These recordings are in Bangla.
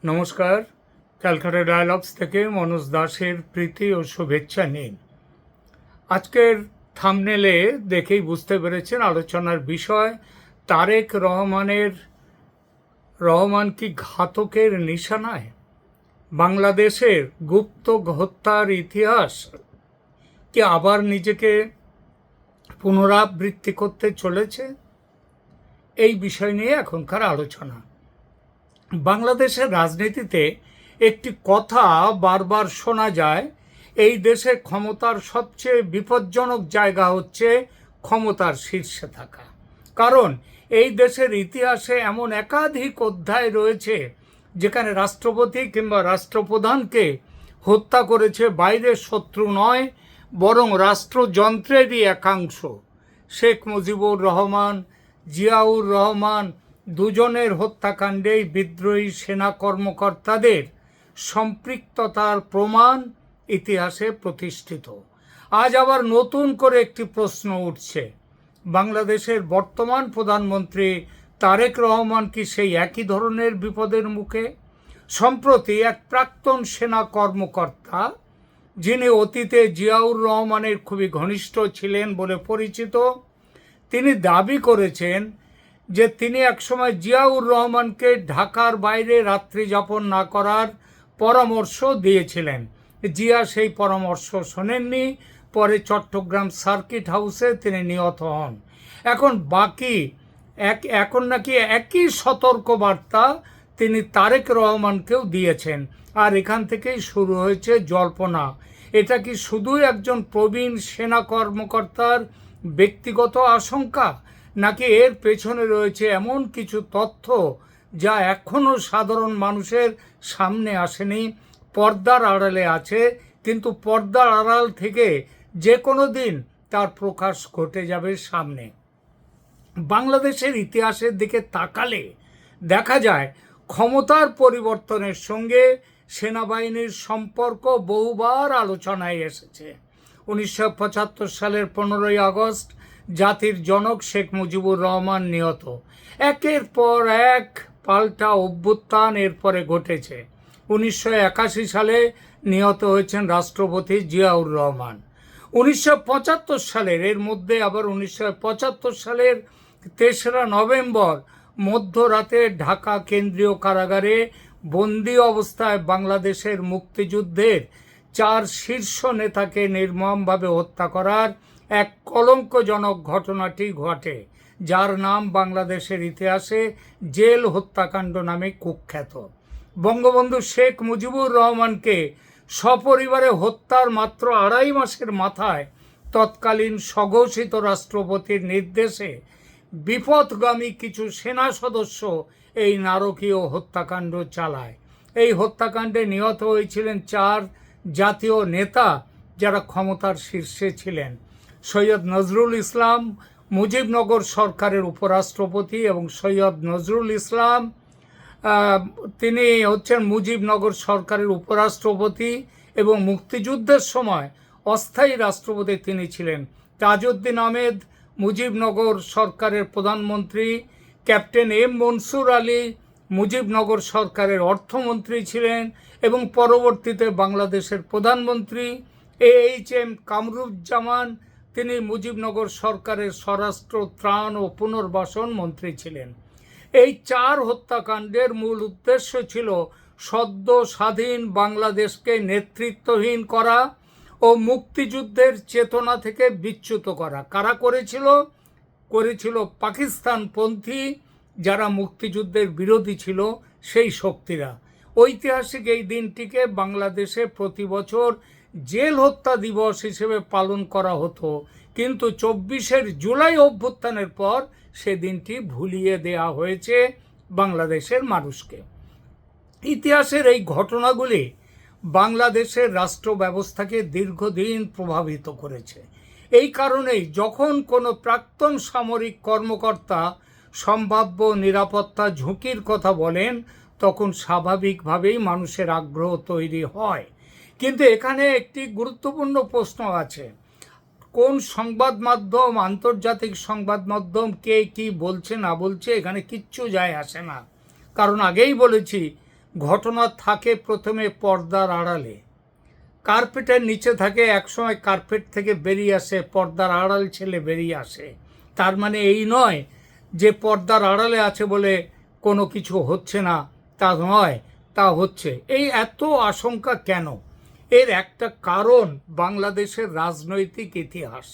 নমস্কার। ক্যালকাটা ডায়ালগস থেকে মনোজ দাসের প্রীতি ও শুভেচ্ছা নিন। আজকের থাম্বনেলে দেখেই বুঝতে পেরেছেন আলোচনার বিষয় তারেক রহমান কি ঘাতকের নিশানায়? বাংলাদেশের গুপ্ত হত্যার ইতিহাস কি আবার নিজেকে পুনরাবৃত্তি করতে চলেছে? এই বিষয় নিয়ে এখনকার আলোচনা। বাংলাদেশের রাজনীতিতে একটি কথা বারবার শোনা যায়, এই দেশে ক্ষমতার সবচেয়ে বিপজ্জনক জায়গা হচ্ছে ক্ষমতার শীর্ষে থাকা। কারণ এই দেশের ইতিহাসে এমন একাধিক অধ্যায় রয়েছে যেখানে রাষ্ট্রপতি কিংবা রাষ্ট্রপ্রধানকে হত্যা করেছে বাইরের শত্রু নয়, বরং রাষ্ট্রযন্ত্রেরই একাংশ। শেখ মুজিবুর রহমান, জিয়াউর রহমান দুজনের হত্যাকাণ্ডেই বিদ্রোহী সেনা কর্মকর্তাদের সম্পৃক্ততার প্রমাণ ইতিহাসে প্রতিষ্ঠিত। আজ আবার নতুন করে একটি প্রশ্ন উঠছে, বাংলাদেশের বর্তমান প্রধানমন্ত্রী তারেক রহমান কি সেই একই ধরনের বিপদের মুখে? সম্প্রতি এক প্রাক্তন সেনা কর্মকর্তা, যিনি অতীতে জিয়াউর রহমানের খুবই ঘনিষ্ঠ ছিলেন বলে পরিচিত, তিনি দাবি করেছেন যে তিনি একসময় জিয়াউর রহমানকে ঢাকার বাইরে রাত্রি যাপন না করার পরামর্শ দিয়েছিলেন। জিয়া সেই পরামর্শ শোনেননি, পরে চট্টগ্রাম সার্কিট হাউসে তিনি নিহত হন। এখন নাকি একই সতর্কবার্তা তিনি তারেক রহমানকেও দিয়েছেন, আর এখান থেকেই শুরু হয়েছে জল্পনা। এটা কি শুধুই একজন প্রবীণ সেনা কর্মকর্তার ব্যক্তিগত আশঙ্কা, নাকি এর পেছনে রয়েছে এমন কিছু তথ্য যা এখনও সাধারণ মানুষের সামনে আসেনি, পর্দার আড়ালে আছে, কিন্তু পর্দার আড়াল থেকে যে কোনো দিন তার প্রকাশ ঘটে যাবে সামনে? বাংলাদেশের ইতিহাসের দিকে তাকালে দেখা যায় ক্ষমতার পরিবর্তনের সঙ্গে সেনাবাহিনীর সম্পর্ক বহুবার আলোচনায় এসেছে। 1975 সালের 15ই আগস্ট জাতির জনক শেখ মুজিবুর রহমান নিহত। একের পর এক পাল্টা অভ্যুত্থান এরপরে ঘটেছে। 1981 সালে নিহত হয়েছেন রাষ্ট্রপতি জিয়াউর রহমান। 1975 সালের এর মধ্যে আবার 1975 সালের 3রা নভেম্বর মধ্যরাতে ঢাকা কেন্দ্রীয় কারাগারে বন্দি অবস্থায় বাংলাদেশের মুক্তিযুদ্ধের 4 শীর্ষ নেতাকে নির্মমভাবে হত্যা করার এক কলঙ্কজনক ঘটনাটি ঘটে, যার নাম বাংলাদেশের ইতিহাসে জেল হত্যাকাণ্ড নামে কুখ্যাত। বঙ্গবন্ধু শেখ মুজিবুর রহমানকে সপরিবারে হত্যার মাত্র 2.5 মাসের মাথায় তৎকালীন স্বঘোষিত রাষ্ট্রপতির নির্দেশে বিপথগামী কিছু সেনা সদস্য এই নারকীয় হত্যাকাণ্ড চালায়। এই হত্যাকাণ্ডে নিহত হয়েছিলেন 4 জাতীয় নেতা যারা ক্ষমতার শীর্ষে ছিলেন। সৈয়দ নজরুল ইসলাম, মুজিবনগর সরকারের উপরাষ্ট্রপতি, এবং সৈয়দ নজরুল ইসলাম তিনি হচ্ছেন মুজিবনগর সরকারের উপরাষ্ট্রপতি এবং মুক্তিযুদ্ধের সময় অস্থায়ী রাষ্ট্রপতি তিনি ছিলেন। তাজউদ্দিন আহমেদ মুজিবনগর সরকারের প্রধানমন্ত্রী, ক্যাপ্টেন এম মনসুর আলী মুজিবনগর সরকারের অর্থমন্ত্রী ছিলেন এবং পরবর্তীতে বাংলাদেশের প্রধানমন্ত্রী। এইচ.এম. কামরুজ্জামান তিনি মুজিবনগর সরকারের স্বরাষ্ট্র, ত্রাণ ও পুনর্বাসন মন্ত্রী ছিলেন। এই 4 হত্যাকাণ্ডের মূল উদ্দেশ্য ছিল সদ্য স্বাধীন বাংলাদেশকে নেতৃত্বহীন করা ও মুক্তিযুদ্ধের চেতনা থেকে বিচ্যুত করা। কারা করেছিল পাকিস্তানপন্থী যারা মুক্তিযুদ্ধের বিরোধী ছিল, সেই শক্তিরা। ঐতিহাসিক এই দিনটিকে বাংলাদেশে প্রতি বছর জেল হত্যা দিবস হিসেবে পালন করা হতো, কিন্তু 24শে জুলাই অভ্যুত্থানের পর সেদিনটি ভুলিয়ে দেয়া হয়েছে বাংলাদেশের মানুষকে। ইতিহাসের এই ঘটনাগুলি বাংলাদেশের রাষ্ট্র ব্যবস্থাকে দীর্ঘদিন প্রভাবিত করেছে। এই কারণেই যখন কোনো প্রাক্তন সামরিক কর্মকর্তা সম্ভাব্য নিরাপত্তা ঝুঁকির কথা বলেন, তখন স্বাভাবিকভাবেই মানুষের আগ্রহ তৈরি হয়। কিন্তু এখানে একটি গুরুত্বপূর্ণ প্রশ্ন আছে, কোন সংবাদ মাধ্যম, আন্তর্জাতিক সংবাদ মাধ্যম কে কি বলছে না বলছে এখানে কিচ্ছু যায় আসে না। কারণ আগেই বলেছি, ঘটনা থাকে প্রথমে পর্দার আড়ালে, কার্পেটের নিচে থাকে, একসময় কার্পেট থেকে বেরিয়ে আসে, পর্দার আড়াল ছেলে বেরিয়ে আসে। তার মানে এই নয় যে পর্দার আড়ালে আছে বলে কোনো কিছু হচ্ছে না, তা নয়, তা হচ্ছে। এই এত আশঙ্কা কেন? এর একটা কারণ বাংলাদেশের রাজনৈতিক ইতিহাস।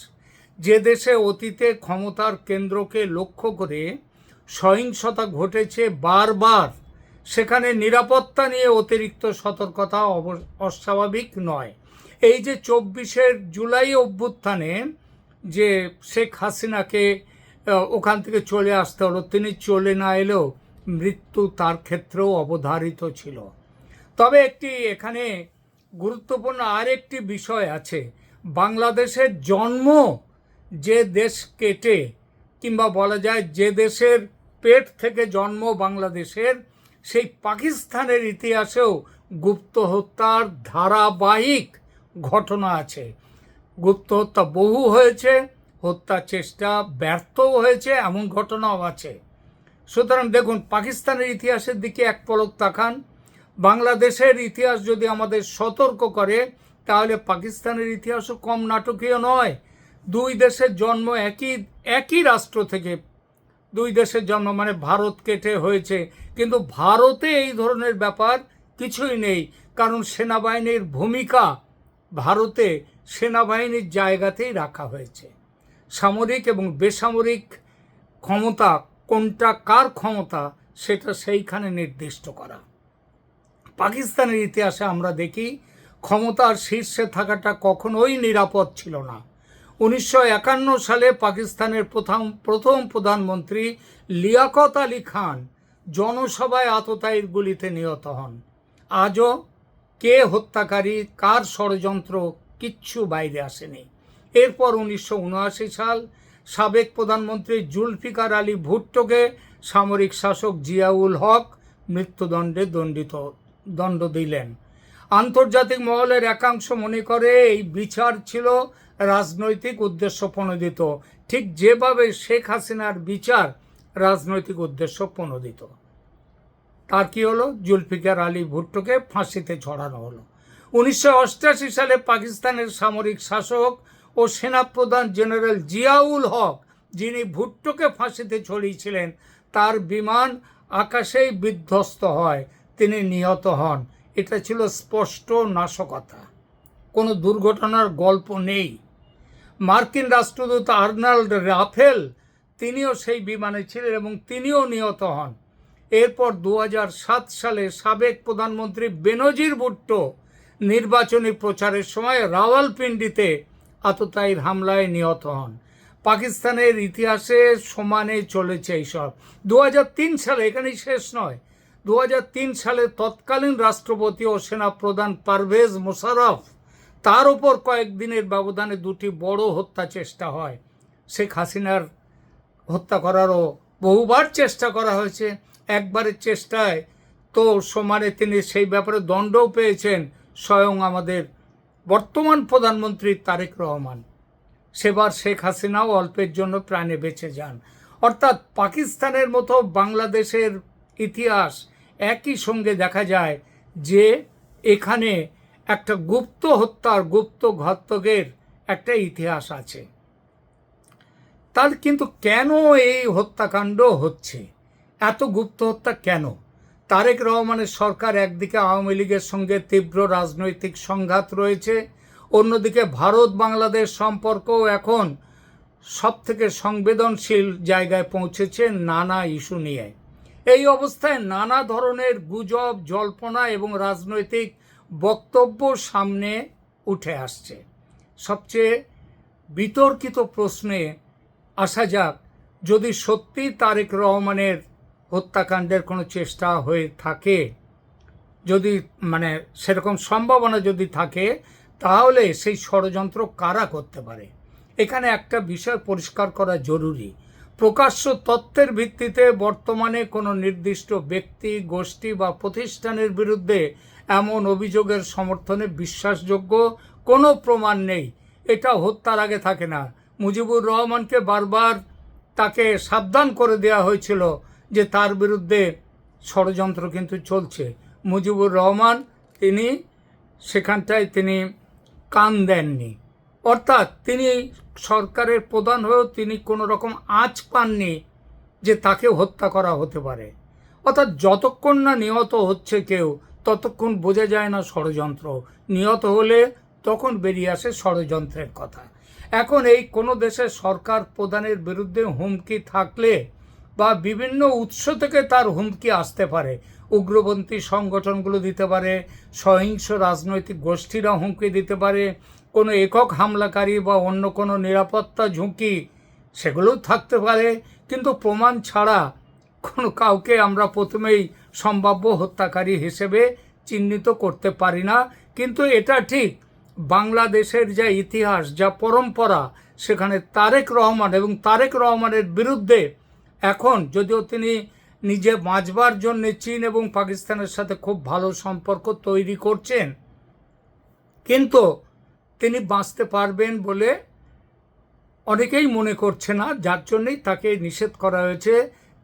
যে দেশে অতীতে ক্ষমতার কেন্দ্রকে লক্ষ্য করে সহিংসতা ঘটেছে বারবার, সেখানে নিরাপত্তা নিয়ে অতিরিক্ত সতর্কতা অস্বাভাবিক নয়। এই যে 24 জুলাই অভ্যুত্থানে যে শেখ হাসিনাকে ওখান থেকে চলে আসতে হলো, তিনি চলে না এলেও মৃত্যু তার ক্ষেত্রেও অবধারিত ছিল। তবে একটি এখানে গুরুত্বপূর্ণ আরেকটি বিষয় আছে। বাংলাদেশের জন্ম যে দেশ কেটে, কিংবা বলা যায় যে দেশের পেট থেকে জন্ম বাংলাদেশের, সেই পাকিস্তানের ইতিহাসেও গুপ্ত হত্যার ধারাবাহিক ঘটনা আছে। গুপ্ত হত্যা বহু হয়েছে, হত্যা চেষ্টা ব্যর্থও হয়েছে, এমন ঘটনাও আছে। সুতরাং দেখুন, পাকিস্তানের ইতিহাসের দিকে এক পলক তাকান। বাংলাদেশের ইতিহাস যদি আমাদের সতর্ক করে, তাহলে পাকিস্তানের ইতিহাসও কম নাটকীয় নয়। দুই দেশের জন্ম একই রাষ্ট্র থেকে, দুই দেশের জন্ম, মানে ভারত কেটে হয়েছে, কিন্তু ভারতে এই ধরনের ব্যাপার কিছুই নেই। কারণ সেনাবাহিনীর ভূমিকা ভারতে সেনাবাহিনীর জায়গাতেই রাখা হয়েছে। সামরিক এবং বেসামরিক ক্ষমতা কোনটা কার ক্ষমতা, সেটা সেইখানে নির্দিষ্ট করা। পাকিস্তানের ইতিহাসে আমরা দেখি ক্ষমতার শীর্ষে থাকাটা কখনোই নিরাপদ ছিল না। 1951 সালে পাকিস্তানের প্রথম প্রধানমন্ত্রী লিয়াকত আলী খান জনসভায় আততায়ীর গুলিতে নিহত হন। আজও কে হত্যাকারী, কার ষড়যন্ত্র, কিচ্ছু বাইরে আসেনি। এরপর 1979 সাল সাবেক প্রধানমন্ত্রী জুলফিকার আলী ভুট্টোকে সামরিক শাসক জিয়াউল হক মৃত্যুদণ্ডে দণ্ড দিলেন। আন্তর্জাতিক মহলের একাংশ মনে করে এই বিচার ছিল রাজনৈতিক উদ্দেশ্য প্রণোদিত, ঠিক যেভাবে শেখ হাসিনার বিচার রাজনৈতিক উদ্দেশ্য প্রণোদিত। তার কি হলো? জুলফিকার আলী ভুট্টোকে ফাঁসিতে ঝরানো হলো। 1988 সালে পাকিস্তানের সামরিক শাসক ও সেনাপ্রধান জেনারেল জিয়াউল হক, যিনি ভুট্টোকে ফাঁসিতে ছড়িয়েছিলেন, তার বিমান আকাশেই বিধ্বস্ত হয়, তিনি নিহত হন। এটা ছিল স্পষ্ট নাশকতা, কোনো দুর্ঘটনার গল্প নেই। মার্কিন রাষ্ট্রদূত আর্নল্ড রাফেল, তিনিও সেই বিমানে ছিলেন এবং তিনিও নিহত হন। এরপর 2007 সালে সাবেক প্রধানমন্ত্রী বেনজির ভুট্টো নির্বাচনী প্রচারের সময় রাওয়ালপিন্ডিতে আততায়ীর হামলায় নিহত হন। পাকিস্তানের ইতিহাসে সমানে চলেছে এইসব। 2003 সালে, এখানেই শেষ নয়, 2003 সালে তৎকালীন রাষ্ট্রপতি ও সেনাপ্রধান পারভেজ মোশাররফ, তার উপর কয়েকদিনের ব্যবধানে দুটি বড় হত্যা চেষ্টা হয়। শেখ হাসিনার হত্যা করারও বহুবার চেষ্টা করা হয়েছে। একবারের চেষ্টায় তো সমানে তিনি সেই ব্যাপারে দণ্ডও পেয়েছেন স্বয়ং আমাদের বর্তমান প্রধানমন্ত্রী তারেক রহমান। সেবার শেখ হাসিনাও অল্পের জন্য প্রাণে বেঁচে যান। অর্থাৎ পাকিস্তানের মতো বাংলাদেশের ইতিহাস একই সঙ্গে দেখা যায় যে এখানে একটা গুপ্ত হত্যার, গুপ্ত ঘাতকের একটা ইতিহাস আছে। তার কিন্তু কেন এই হত্যাকাণ্ড হচ্ছে, এত গুপ্ত হত্যা কেন? তারেক রহমানের সরকার একদিকে আওয়ামী লীগের সঙ্গে তীব্র রাজনৈতিক সংঘাত রয়েছে, অন্যদিকে ভারত বাংলাদেশ সম্পর্কও এখন সবথেকে সংবেদনশীল জায়গায় পৌঁছেছে নানা ইস্যু নিয়ে। এই অবস্থায় নানা ধরনের গুজব, জল্পনা এবং রাজনৈতিক বক্তব্য সামনে উঠে আসছে। সবচেয়ে বিতর্কিত প্রশ্নে আসা যাক, যদি সত্যি তারেক রহমানের হত্যাকাণ্ডের কোনো চেষ্টা হয়ে থাকে, যদি সেরকম সম্ভাবনা যদি থাকে, তাহলে সেই ষড়যন্ত্র কারা করতে পারে? এখানে একটা বিষয় পরিষ্কার করা জরুরি। প্রকাশ্য তথ্যের ভিত্তিতে বর্তমানে কোনো নির্দিষ্ট ব্যক্তি, গোষ্ঠী বা প্রতিষ্ঠানের বিরুদ্ধে এমন অভিযোগের সমর্থনে বিশ্বাসযোগ্য কোনো প্রমাণ নেই। এটা হত্যার আগে থাকে না। মুজিবুর রহমানকে বারবার তাকে সাবধান করে দেওয়া হয়েছিল যে তার বিরুদ্ধে ষড়যন্ত্র কিন্তু চলছে। মুজিবুর রহমান তিনি সেখানটায় তিনি কান দেননি, অর্থাৎ তিনি সরকারের প্রধান হয়েও তিনি কোনো রকম আঁচ পাননি যে তাকে হত্যা করা হতে পারে। অর্থাৎ যতক্ষণ না নিহত হচ্ছে কেউ ততক্ষণ বোঝা যায় না ষড়যন্ত্র, নিহত হলে তখন বেরিয়ে আসে ষড়যন্ত্রের কথা। এখন এই কোনো দেশের সরকার প্রধানের বিরুদ্ধে হুমকি থাকলে বা বিভিন্ন উৎস থেকে তার হুমকি আসতে পারে, উগ্রপন্থী সংগঠনগুলো দিতে পারে, সহিংস রাজনৈতিক গোষ্ঠীরা হুমকি দিতে পারে, কোনো একক হামলাকারী বা অন্য কোনো নিরাপত্তা ঝুঁকি সেগুলোও থাকতে পারে, কিন্তু প্রমাণ ছাড়া কোনো কাউকে আমরা প্রথমেই সম্ভাব্য হত্যাকারী হিসেবে চিহ্নিত করতে পারি না। কিন্তু এটা ঠিক, বাংলাদেশের যা ইতিহাস, যা পরম্পরা, সেখানে তারেক রহমান এবং তারেক রহমানের বিরুদ্ধে এখন যদিও তিনি নিজে বাঁচবার জন্য চীন এবং পাকিস্তানের সাথে খুব ভালো সম্পর্ক তৈরি করছেন, কিন্তু তিনি বাঁচতে পারবেন বলে অনেকেই মনে করছে না, যার জন্যই তাকে নিষেধ করা হয়েছে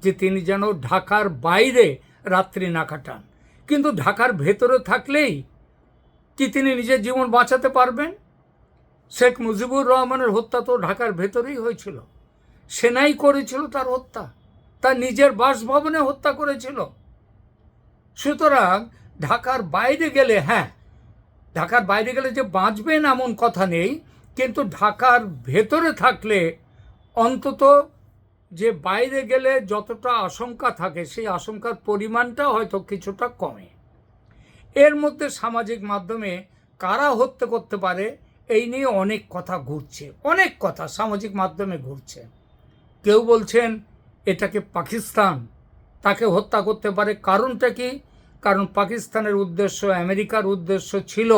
যে তিনি যেন ঢাকার বাইরে রাত্রি না কাটান। কিন্তু ঢাকার ভেতরে থাকলেই কি তিনি নিজের জীবন বাঁচাতে পারবেন? শেখ মুজিবুর রহমানের হত্যা তো ঢাকার ভেতরেই হয়েছিল, সেনাই করেছিল তার হত্যা, তার নিজের বাসভবনে হত্যা করেছিল। সুতরাং ঢাকার বাইরে গেলে, হ্যাঁ, ঢাকার বাইরে গেলে যে বাঁচবেন এমন কথা নেই, কিন্তু ঢাকার ভেতরে থাকলে অন্তত যে বাইরে গেলে যতটা আশঙ্কা থাকে সেই আশঙ্কার পরিমাণটা হয়তো কিছুটা কমে। এর মধ্যে সামাজিক মাধ্যমে কারা হত্যা করতে পারে এই নিয়ে অনেক কথা ঘুরছে, অনেক কথা সামাজিক মাধ্যমে ঘুরছে। কেউ বলছেন এটাকে পাকিস্তান তাকে হত্যা করতে পারে। কারণটা কি? কারণ পাকিস্তানের উদ্দেশ্য, আমেরিকার উদ্দেশ্য ছিল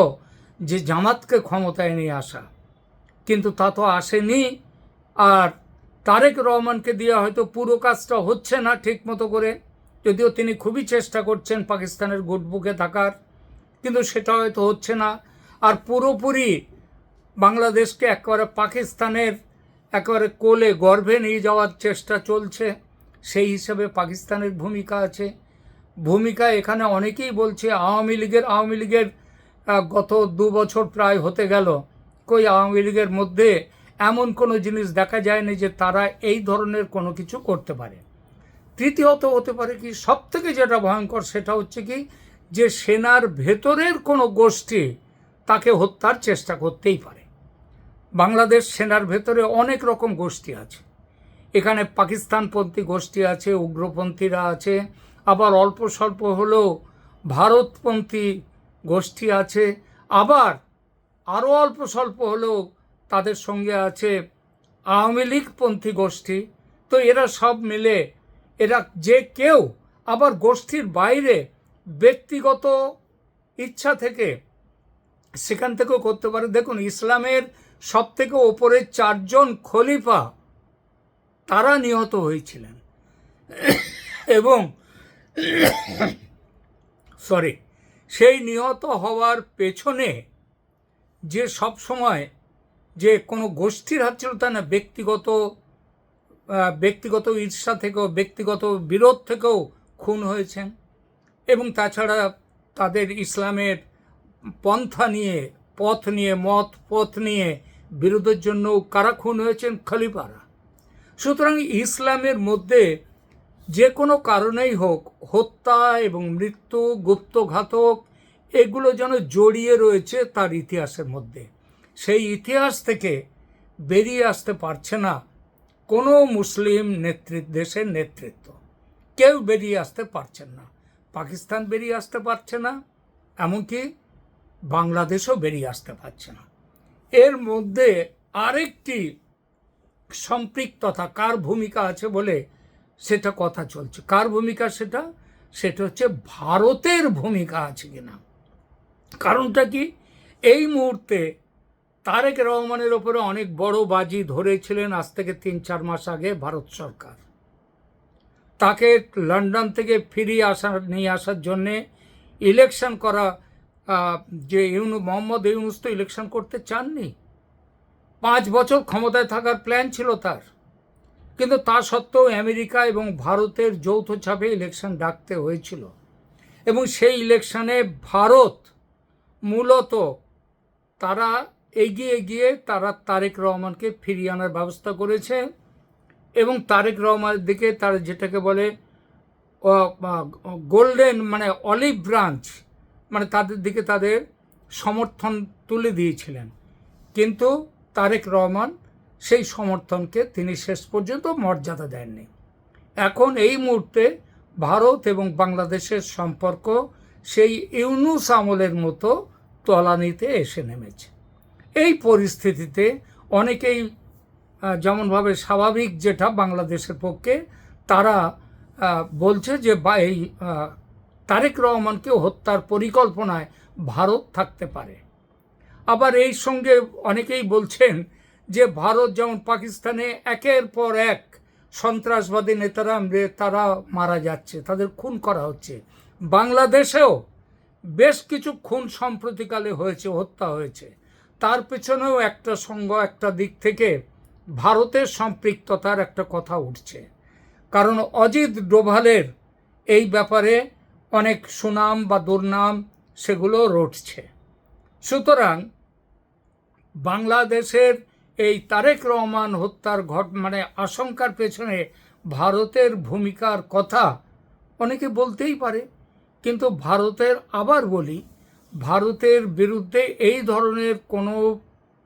যে জামাতকে ক্ষমতায় নিয়ে আসা, কিন্তু তা তো আসেনি। আর তারেক রহমানকে দিয়ে হয়তো পুরো কাজটা হচ্ছে না ঠিক মতো করে, যদিও তিনি খুবই চেষ্টা করছেন পাকিস্তানের গুডবুকে থাকার, কিন্তু সেটা হয়তো হচ্ছে না। আর পুরোপুরি বাংলাদেশকে একেবারে পাকিস্তানের একেবারে কোলে গর্ভে নিয়ে যাওয়ার চেষ্টা চলছে, সেই হিসেবে পাকিস্তানের ভূমিকা আছে। ভূমিকা এখানে অনেকেই বলছে আওয়ামী লীগের গত 2 বছর প্রায় হতে গেল, কই আওয়ামী লীগের মধ্যে এমন কোনো জিনিস দেখা যায়নি যে তারা এই ধরনের কোনো কিছু করতে পারে। তৃতীয়ত হতে পারে কি, সব থেকে যেটা ভয়ঙ্কর সেটা হচ্ছে কি, যে সেনার ভেতরের কোনো গোষ্ঠী তাকে হত্যার চেষ্টা করতেই পারে। বাংলাদেশ সেনার ভেতরে অনেক রকম গোষ্ঠী আছে, এখানে পাকিস্তানপন্থী গোষ্ঠী আছে, উগ্রপন্থীরা আছে, আবার অল্প স্বল্প হলেও ভারতপন্থী গোষ্ঠী আছে, আবার আরও অল্প স্বল্প হলেও তাদের সঙ্গে আছে আওয়ামী লীগপন্থী গোষ্ঠী। তো এরা সব মিলে এরা যে কেউ আবার গোষ্ঠীর বাইরে ব্যক্তিগত ইচ্ছা থেকে সেখান থেকেও করতে পারে। দেখুন, ইসলামের সব থেকে ওপরে 4 জন খলিফা তারা নিহত হয়েছিলেন এবং সেই নিহত হওয়ার পেছনে যে সব সময় যে কোনো গোষ্ঠীর হাত ছিল তা না, ব্যক্তিগত ঈর্ষা থেকেও, ব্যক্তিগত বিরোধ থেকেও খুন হয়েছেন। এবং তাছাড়া তাদের ইসলামের পন্থা নিয়ে, পথ নিয়ে বিরোধের জন্য কারা খুন হয়েছেন? খলিফারা। সুতরাং ইসলামের মধ্যে যে কোনো কারণেই হোক হত্যা এবং মৃত্যু, গুপ্তঘাতক, এগুলো যেন জড়িয়ে রয়েছে তার ইতিহাসের মধ্যে। সেই ইতিহাস থেকে বেরিয়ে আসতে পারছে না কোনো মুসলিম দেশের নেতৃত্ব, কেউ বেরিয়ে আসতে পারছেন না। পাকিস্তান বেরিয়ে আসতে পারছে না, এমনকি বাংলাদেশও বেরিয়ে আসতে পারছে না। এর মধ্যে আরেকটি সম্পৃক্ততা, কার ভূমিকা আছে বলে সেটা কথা চলছে। কার ভূমিকা? সেটা হচ্ছে ভারতের ভূমিকা আছে কিনা। কারণটা কি, এই মুহূর্তে তারেক রহমানের ওপরে অনেক বড় বাজি ধরেছিলেন আজ থেকে 3-4 মাস আগে ভারত সরকার। তাকে লন্ডন থেকে নিয়ে আসার জন্যে ইলেকশন করা, যে মোহাম্মদ ইউনূস তো ইলেকশন করতে চাননি, 5 বছর ক্ষমতায় থাকার প্ল্যান ছিল তার, কিন্তু তা সত্ত্বেও আমেরিকা এবং ভারতের যৌথ চাপে ইলেকশন ডাকতে হয়েছিল। এবং সেই ইলেকশনে ভারত মূলত তারা এগিয়ে গিয়ে তারা তারেক রহমানকে ফিরিয়ে আনার ব্যবস্থা করেছে এবং তারেক রহমানের দিকে তারা যেটাকে বলে গোল্ডেন মানে অলিভ ব্রাঞ্চ মানে তাদের দিকে তাদের সমর্থন তুলে দিয়েছিলেন, কিন্তু তারেক রহমান সেই সমর্থনকে তিনি শেষ পর্যন্ত মর্যাদা দেননি। এখন এই মুহূর্তে ভারত এবং বাংলাদেশের সম্পর্ক সেই ইউনূস আমলের মতো তলানিতে এসে নেমেছে। এই পরিস্থিতিতে অনেকেই যেমনভাবে স্বাভাবিক যেটা বাংলাদেশের পক্ষে তারা বলছে যে এই তারেক রহমানকে হত্যার পরিকল্পনায় ভারত থাকতে পারে। আবার এই সঙ্গে অনেকেই বলছেন যে ভারত যেমন পাকিস্তানে একের পর এক সন্ত্রাসবাদী নেতারা তারা মারা যাচ্ছে, তাদের খুন করা হচ্ছে, বাংলাদেশেও বেশ কিছু খুন সম্প্রতিকালে হয়েছে, হত্যা হয়েছে, তার পেছনেও একটা দিক থেকে ভারতের সম্পৃক্ততার একটা কথা উঠছে। কারণ অজিত ডোভালের এই ব্যাপারে অনেক সুনাম বা দুর্নাম সেগুলো রটছে। সুতরাং বাংলাদেশের এই তারেক রহমান হত্যার মানে আশঙ্কার পেছনে ভারতের ভূমিকার কথা অনেকে বলতেই পারে, কিন্তু আবার বলি, ভারতের বিরুদ্ধে এই ধরনের কোনো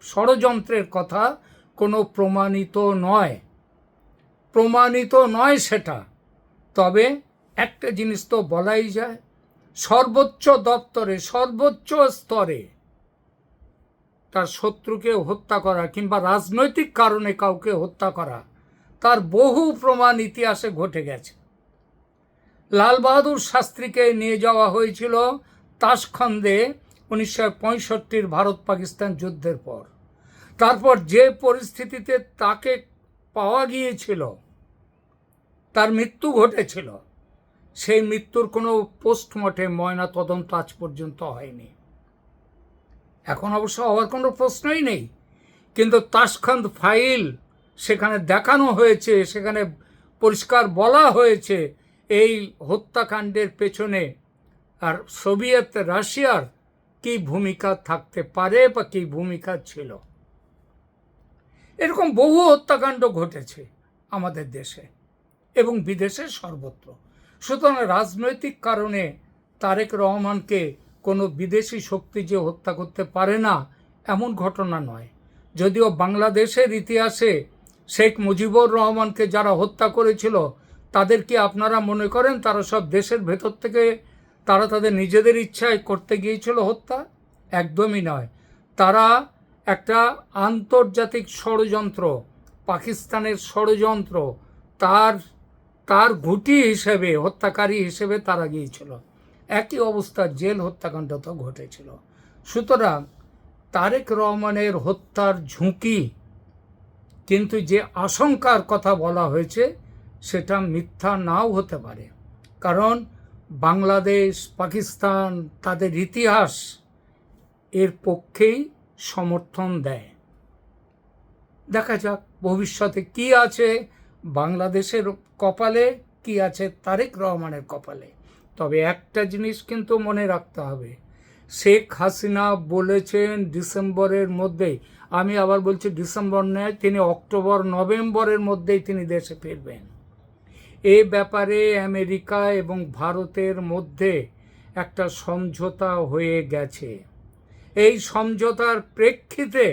ষড়যন্ত্রের কথা কোনো প্রমাণিত নয় সেটা। তবে একটা জিনিস তো বলাই যায়, সর্বোচ্চ দপ্তরে সর্বোচ্চ স্তরে তার শত্রুকে হত্যা করা কিংবা রাজনৈতিক কারণে কাউকে হত্যা করা তার বহু প্রমাণ ইতিহাসে ঘটে গেছে। লাল বাহাদুর শাস্ত্রীকে নিয়ে যাওয়া হয়েছিল তাশখন্দে 1965 ভারত পাকিস্তান যুদ্ধের পর। তারপর যে পরিস্থিতিতে তাকে পাওয়া গিয়েছিল, তার মৃত্যু ঘটেছিল, সেই মৃত্যুর কোনো পোস্টমর্টেম ময়না তদন্ত আজ পর্যন্ত হয়নি। এখন অবশ্য হওয়ার কোনো প্রশ্নই নেই, কিন্তু তাশখন্দ ফাইল সেখানে দেখানো হয়েছে, সেখানে পরিষ্কার বলা হয়েছে এই হত্যাকাণ্ডের পেছনে আর সোভিয়েত রাশিয়ার কি ভূমিকা থাকতে পারে বা কি ভূমিকা ছিল। এরকম বহু হত্যাকাণ্ড ঘটেছে আমাদের দেশে এবং বিদেশে সর্বত্র। সুতরাং রাজনৈতিক কারণে তারেক রহমানকে কোনো বিদেশি শক্তি যে হত্যা করতে পারে না এমন ঘটনা নয়। যদিও বাংলাদেশের ইতিহাসে শেখ মুজিবুর রহমানকে যারা হত্যা করেছিল তাদের কি আপনারা মনে করেন তারা সব দেশের ভেতর থেকে তারা তাদের নিজেদের ইচ্ছায় করতে গিয়েছিল হত্যা? একদমই নয়। তারা একটা আন্তর্জাতিক ষড়যন্ত্র, পাকিস্তানের ষড়যন্ত্র, তার ঘুঁটি হিসেবে, হত্যাকারী হিসেবে তারা গিয়েছিল। একই অবস্থা জেল হত্যাকাণ্ড তো ঘটেছিল। সুতরাং তারেক রহমানের হত্যার ঝুঁকি, কিন্তু যে আশঙ্কার কথা বলা হয়েছে সেটা মিথ্যা নাও হতে পারে। কারণ বাংলাদেশ, পাকিস্তান তাদের ইতিহাস এর পক্ষেই সমর্থন দেয়। দেখা যাক ভবিষ্যতে কি আছে বাংলাদেশের কপালে, কি আছে তারেক রহমানের কপালে। তবে একটা জিনিস কিন্তু মনে রাখতে হবে, শেখ হাসিনা বলেছেন ডিসেম্বরের মধ্যেই, আমি আবার বলছি ডিসেম্বর নয়, তিনি অক্টোবর নভেম্বরের মধ্যেই তিনি দেশে ফিরবেন। এ ব্যাপারে আমেরিকা এবং ভারতের মধ্যে একটা সমঝোতা হয়ে গেছে। এই সমঝোতার প্রেক্ষিতে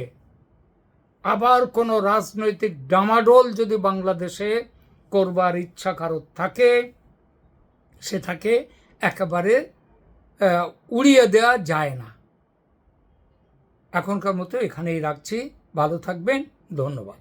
আবার কোনো রাজনৈতিক ডামাডোল যদি বাংলাদেশে করবার ইচ্ছা কারোর থাকে, সেটাকে একেবারে উড়িয়ে দেওয়া যায় না। এখনকার মতো এখানেই রাখছি। ভালো থাকবেন, ধন্যবাদ।